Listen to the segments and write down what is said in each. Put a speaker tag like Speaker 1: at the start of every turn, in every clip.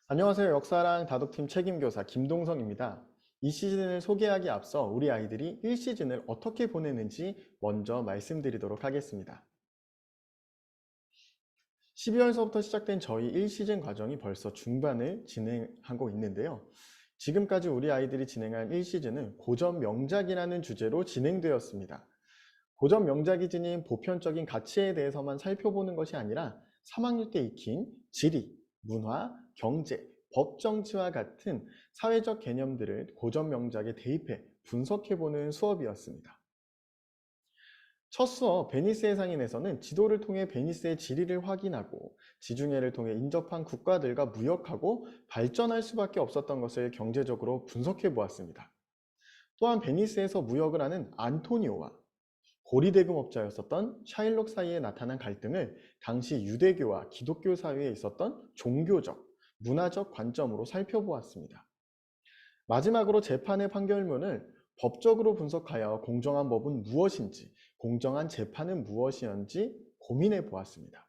Speaker 1: 안녕하세요. 역사랑 다독팀 책임교사 김동성입니다. 이 시즌을 소개하기 앞서 우리 아이들이 1시즌을 어떻게 보내는지 먼저 말씀드리도록 하겠습니다. 12월서부터 시작된 저희 1시즌 과정이 벌써 중반을 진행하고 있는데요. 지금까지 우리 아이들이 진행한 1시즌은 고전 명작이라는 주제로 진행되었습니다. 고전 명작이 지닌 보편적인 가치에 대해서만 살펴보는 것이 아니라 3학년 때 익힌 지리, 문화, 경제, 법 정치와 같은 사회적 개념들을 고전 명작에 대입해 분석해보는 수업이었습니다. 첫 수업 베니스의 상인에서는 지도를 통해 베니스의 지리를 확인하고 지중해를 통해 인접한 국가들과 무역하고 발전할 수밖에 없었던 것을 경제적으로 분석해 보았습니다. 또한 베니스에서 무역을 하는 안토니오와 고리대금업자였었던 샤일록 사이에 나타난 갈등을 당시 유대교와 기독교 사회에 있었던 종교적, 문화적 관점으로 살펴보았습니다. 마지막으로 재판의 판결문을 법적으로 분석하여 공정한 법은 무엇인지, 공정한 재판은 무엇이었는지 고민해 보았습니다.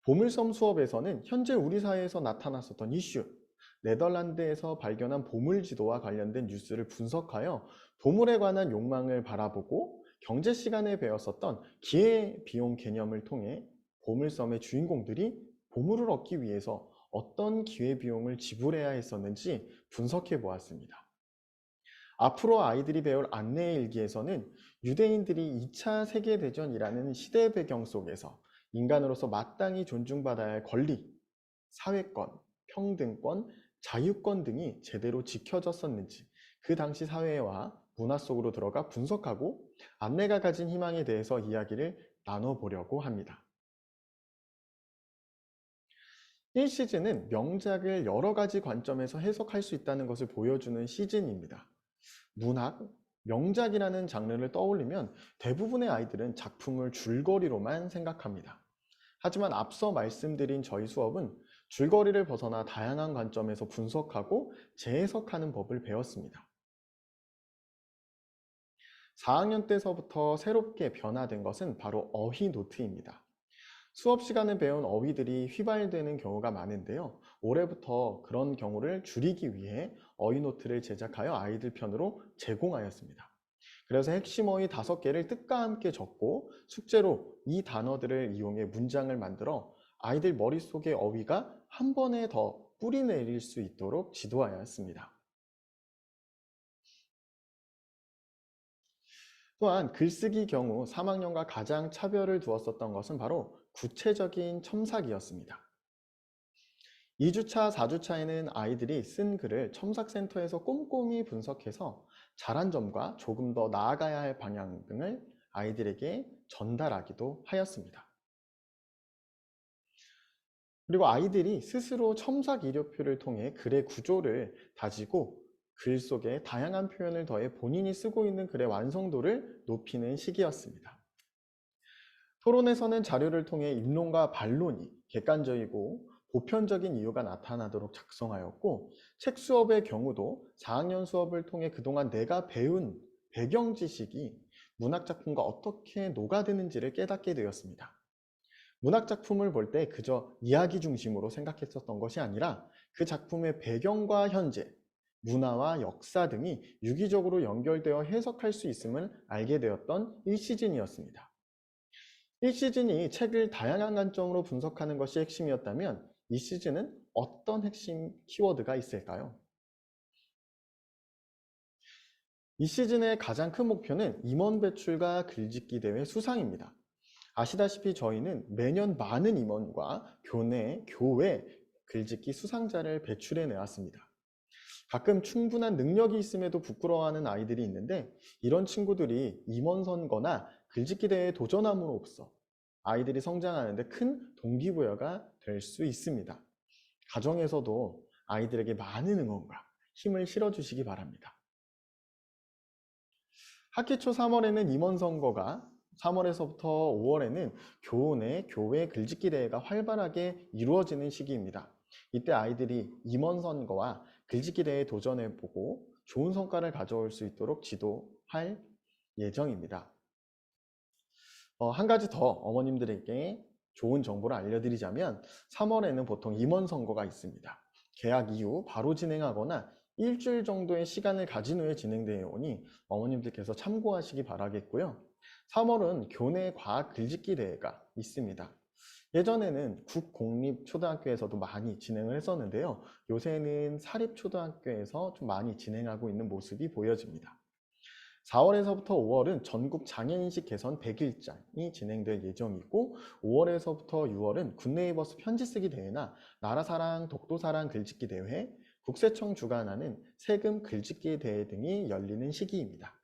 Speaker 1: 보물섬 수업에서는 현재 우리 사회에서 나타났었던 이슈, 네덜란드에서 발견한 보물지도와 관련된 뉴스를 분석하여 보물에 관한 욕망을 바라보고 경제 시간에 배웠었던 기회비용 개념을 통해 보물섬의 주인공들이 보물을 얻기 위해서 어떤 기회비용을 지불해야 했었는지 분석해 보았습니다. 앞으로 아이들이 배울 안내일기에서는 유대인들이 2차 세계대전이라는 시대 배경 속에서 인간으로서 마땅히 존중받아야 할 권리, 사회권, 평등권, 자유권 등이 제대로 지켜졌었는지 그 당시 사회와 문화 속으로 들어가 분석하고 안내가 가진 희망에 대해서 이야기를 나눠보려고 합니다. 1시즌은 명작을 여러 가지 관점에서 해석할 수 있다는 것을 보여주는 시즌입니다. 문학, 명작이라는 장르를 떠올리면 대부분의 아이들은 작품을 줄거리로만 생각합니다. 하지만 앞서 말씀드린 저희 수업은 줄거리를 벗어나 다양한 관점에서 분석하고 재해석하는 법을 배웠습니다. 4학년 때서부터 새롭게 변화된 것은 바로 어휘 노트입니다. 수업 시간에 배운 어휘들이 휘발되는 경우가 많은데요. 올해부터 그런 경우를 줄이기 위해 어휘 노트를 제작하여 아이들 편으로 제공하였습니다. 그래서 핵심 어휘 5개를 뜻과 함께 적고 숙제로 이 단어들을 이용해 문장을 만들어 아이들 머릿속에 어휘가 한 번에 더 뿌리내릴 수 있도록 지도하였습니다. 또한 글쓰기 경우 3학년과 가장 차별을 두었었던 것은 바로 구체적인 첨삭이었습니다. 2주차, 4주차에는 아이들이 쓴 글을 첨삭센터에서 꼼꼼히 분석해서 잘한 점과 조금 더 나아가야 할 방향 등을 아이들에게 전달하기도 하였습니다. 그리고 아이들이 스스로 첨삭 이력표를 통해 글의 구조를 다지고 글 속에 다양한 표현을 더해 본인이 쓰고 있는 글의 완성도를 높이는 시기였습니다. 토론에서는 자료를 통해 입론과 반론이 객관적이고 보편적인 이유가 나타나도록 작성하였고, 책 수업의 경우도 4학년 수업을 통해 그동안 내가 배운 배경 지식이 문학작품과 어떻게 녹아드는지를 깨닫게 되었습니다. 문학작품을 볼 때 그저 이야기 중심으로 생각했었던 것이 아니라 그 작품의 배경과 현재, 문화와 역사 등이 유기적으로 연결되어 해석할 수 있음을 알게 되었던 1시즌이었습니다. 1시즌이 책을 다양한 관점으로 분석하는 것이 핵심이었다면 이 시즌은 어떤 핵심 키워드가 있을까요? 이 시즌의 가장 큰 목표는 임원 배출과 글짓기 대회 수상입니다. 아시다시피 저희는 매년 많은 임원과 교회 글짓기 수상자를 배출해 내왔습니다. 가끔 충분한 능력이 있음에도 부끄러워하는 아이들이 있는데 이런 친구들이 임원 선거나 글짓기 대회에 도전함으로써 아이들이 성장하는 데 큰 동기부여가 될 수 있습니다. 가정에서도 아이들에게 많은 응원과 힘을 실어주시기 바랍니다. 학기 초 3월에는 임원 선거가 3월에서부터 5월에는 교내 교회 글짓기 대회가 활발하게 이루어지는 시기입니다. 이때 아이들이 임원 선거와 글짓기 대회에 도전해보고 좋은 성과를 가져올 수 있도록 지도할 예정입니다. 한 가지 더 어머님들에게 좋은 정보를 알려드리자면 3월에는 보통 임원 선거가 있습니다. 개학 이후 바로 진행하거나 일주일 정도의 시간을 가진 후에 진행되어 오니 어머님들께서 참고하시기 바라겠고요. 3월은 교내 과학 글짓기 대회가 있습니다. 예전에는 국공립초등학교에서도 많이 진행을 했었는데요. 요새는 사립초등학교에서 좀 많이 진행하고 있는 모습이 보여집니다. 4월에서부터 5월은 전국 장애인식 개선 100일장이 진행될 예정이고 5월에서부터 6월은 굿네이버스 편지 쓰기 대회나 나라사랑 독도사랑 글짓기 대회, 국세청 주관하는 세금 글짓기 대회 등이 열리는 시기입니다.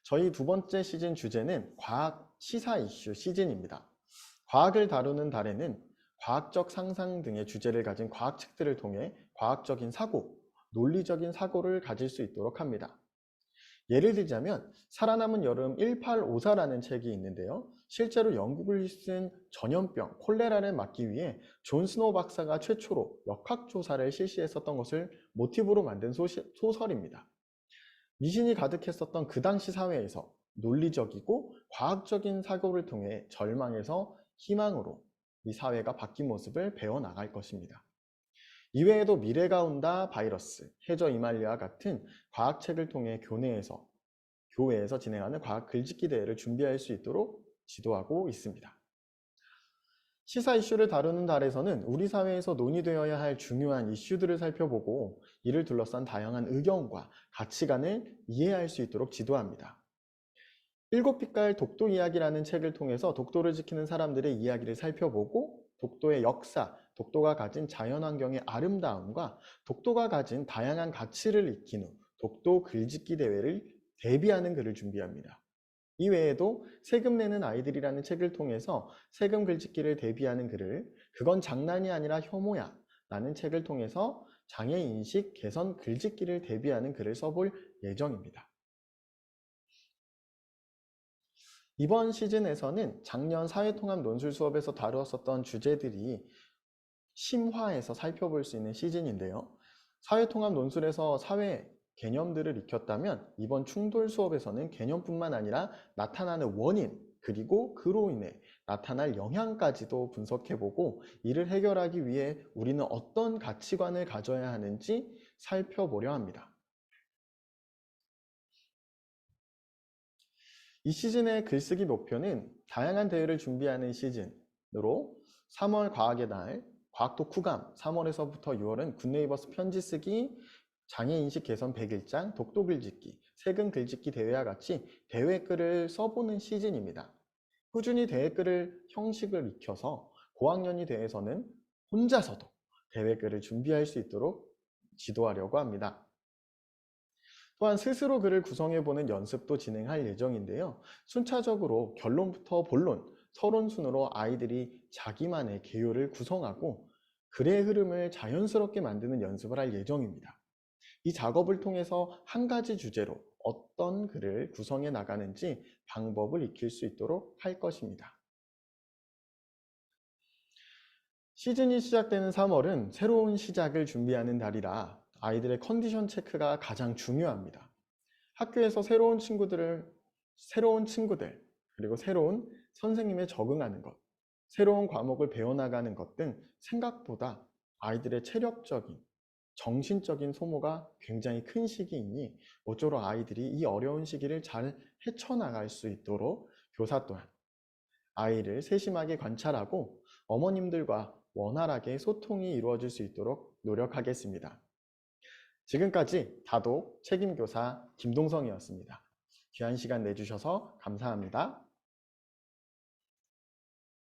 Speaker 1: 저희 두 번째 시즌 주제는 과학 시사 이슈 시즌입니다. 과학을 다루는 달에는 과학적 상상 등의 주제를 가진 과학책들을 통해 과학적인 사고, 논리적인 사고를 가질 수 있도록 합니다. 예를 들자면 살아남은 여름 1854라는 책이 있는데요. 실제로 영국을 휩쓴 전염병 콜레라를 막기 위해 존 스노우 박사가 최초로 역학조사를 실시했었던 것을 모티브로 만든 소설입니다. 미신이 가득했었던 그 당시 사회에서 논리적이고 과학적인 사고를 통해 절망에서 희망으로 이 사회가 바뀐 모습을 배워나갈 것입니다. 이외에도 미래가 온다 바이러스, 해저 이말리아 같은 과학책을 통해 교회에서 진행하는 과학 글짓기 대회를 준비할 수 있도록 지도하고 있습니다. 시사 이슈를 다루는 달에서는 우리 사회에서 논의되어야 할 중요한 이슈들을 살펴보고 이를 둘러싼 다양한 의견과 가치관을 이해할 수 있도록 지도합니다. 일곱 빛깔 독도 이야기라는 책을 통해서 독도를 지키는 사람들의 이야기를 살펴보고 독도의 역사, 독도가 가진 자연환경의 아름다움과 독도가 가진 다양한 가치를 익힌 후 독도 글짓기 대회를 대비하는 글을 준비합니다. 이외에도 세금 내는 아이들이라는 책을 통해서 세금 글짓기를 대비하는 글을 그건 장난이 아니라 혐오야 라는 책을 통해서 장애인식 개선 글짓기를 대비하는 글을 써볼 예정입니다. 이번 시즌에서는 작년 사회통합 논술 수업에서 다루었었던 주제들이 심화해서 살펴볼 수 있는 시즌인데요. 사회통합 논술에서 사회 개념들을 익혔다면 이번 충돌 수업에서는 개념뿐만 아니라 나타나는 원인 그리고 그로 인해 나타날 영향까지도 분석해보고 이를 해결하기 위해 우리는 어떤 가치관을 가져야 하는지 살펴보려 합니다. 이 시즌의 글쓰기 목표는 다양한 대회를 준비하는 시즌으로 3월 과학의 날, 과학도 쿠감, 3월에서부터 6월은 굿네이버스 편지 쓰기, 장애인식 개선 100일장, 독도 글짓기, 세금 글짓기 대회와 같이 대회글을 써보는 시즌입니다. 꾸준히 대회글을 형식을 익혀서 고학년이 돼서는 혼자서도 대회글을 준비할 수 있도록 지도하려고 합니다. 또한 스스로 글을 구성해보는 연습도 진행할 예정인데요. 순차적으로 결론부터 본론, 서론 순으로 아이들이 자기만의 개요를 구성하고 글의 흐름을 자연스럽게 만드는 연습을 할 예정입니다. 이 작업을 통해서 한 가지 주제로 어떤 글을 구성해 나가는지 방법을 익힐 수 있도록 할 것입니다. 시즌이 시작되는 3월은 새로운 시작을 준비하는 달이라 아이들의 컨디션 체크가 가장 중요합니다. 학교에서 새로운 친구들, 그리고 새로운 선생님에 적응하는 것, 새로운 과목을 배워나가는 것 등 생각보다 아이들의 체력적인, 정신적인 소모가 굉장히 큰 시기이니 모쪼록 아이들이 이 어려운 시기를 잘 헤쳐나갈 수 있도록 교사 또한 아이를 세심하게 관찰하고 어머님들과 원활하게 소통이 이루어질 수 있도록 노력하겠습니다. 지금까지 다독 책임교사 김동성이었습니다. 귀한 시간 내주셔서 감사합니다.